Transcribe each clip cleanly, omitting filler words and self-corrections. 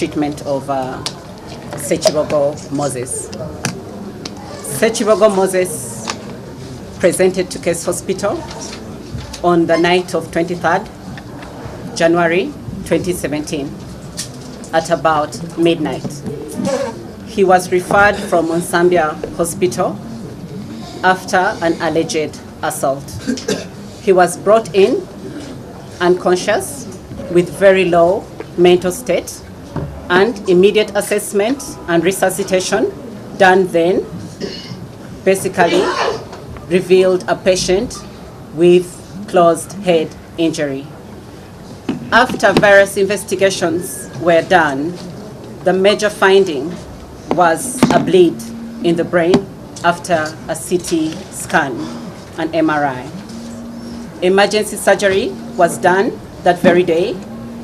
Treatment of Moses. Moses presented to Case Hospital on the night of 23rd January 2017 at about midnight. He was referred from Nsambya Hospital after an alleged assault. He was brought in unconscious with very low mental state, and immediate assessment and resuscitation done then basically revealed a patient with closed head injury. After various investigations were done, the major finding was a bleed in the brain after a CT scan and MRI. Emergency surgery was done that very day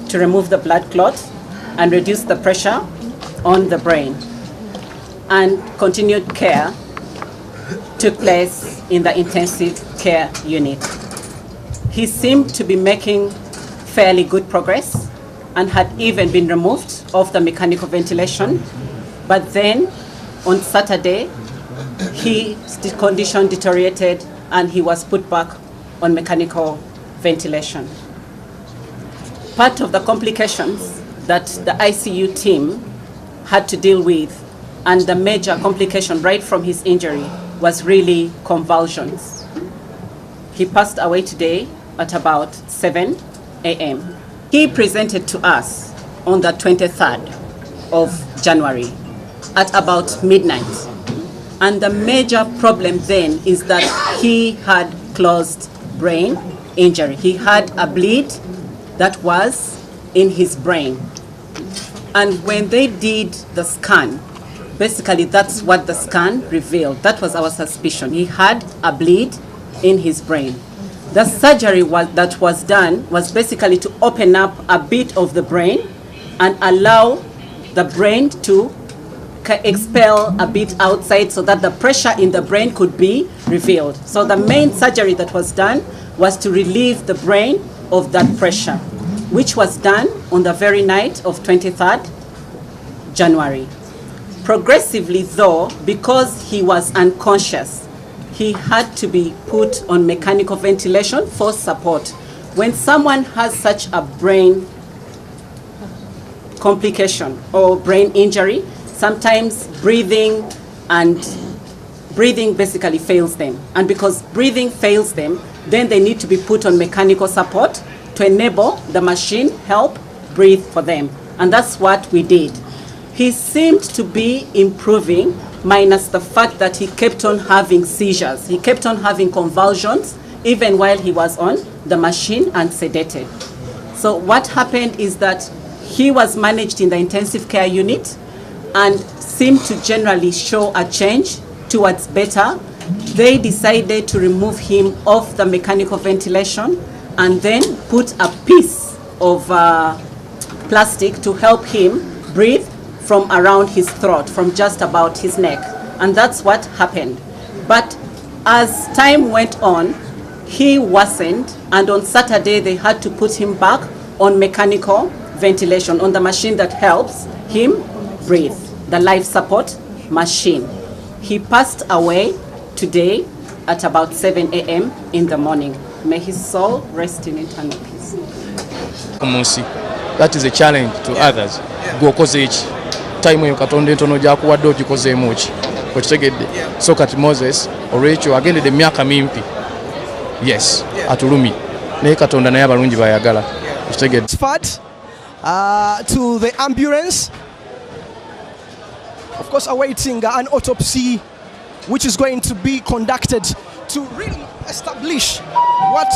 to remove the blood clot and reduce the pressure on the brain. And continued care took place in the intensive care unit. He seemed to be making fairly good progress and had even been removed off the mechanical ventilation. But then on Saturday, his condition deteriorated and he was put back on mechanical ventilation. Part of the complications that the ICU team had to deal with, and the major complication right from his injury, was really convulsions. He passed away today at about 7 a.m. He presented to us on the 23rd of January at about midnight. And the major problem then is that he had closed brain injury. He had a bleed that was in his brain. And when they did the scan, basically that's what the scan revealed. That was our suspicion. He had a bleed in his brain. The surgery that was done was basically to open up a bit of the brain and allow the brain to expel a bit outside so that the pressure in the brain could be revealed. So the main surgery that was done was to relieve the brain of that pressure, which was done on the very night of 23rd January. Progressively though, because he was unconscious, he had to be put on mechanical ventilation for support. When someone has such a brain complication or brain injury, sometimes breathing basically fails them. And because breathing fails them, then they need to be put on mechanical support to enable the machine help breathe for them. And that's what we did. He seemed to be improving, minus the fact that he kept on having seizures. He kept on having convulsions, even while he was on the machine and sedated. So what happened is that he was managed in the intensive care unit and seemed to generally show a change towards better. They decided to remove him off the mechanical ventilation and then put a piece of plastic to help him breathe from around his throat, from just about his neck. And that's what happened. But as time went on, he worsened, and on Saturday they had to put him back on mechanical ventilation, on the machine that helps him breathe, the life support machine. He passed away today at about 7 a.m. in the morning. May his soul rest in eternal peace. That is a challenge to others. Time you katonde ntono jakuwadde okikozeemu ki okitegedde so kati Moses olwekyo agendedde emyaka mimpi yes atulumi naye katonda naye abalungi bayagala okitegedde. To the ambulance, of course awaiting an autopsy which is going to be conducted to really establish what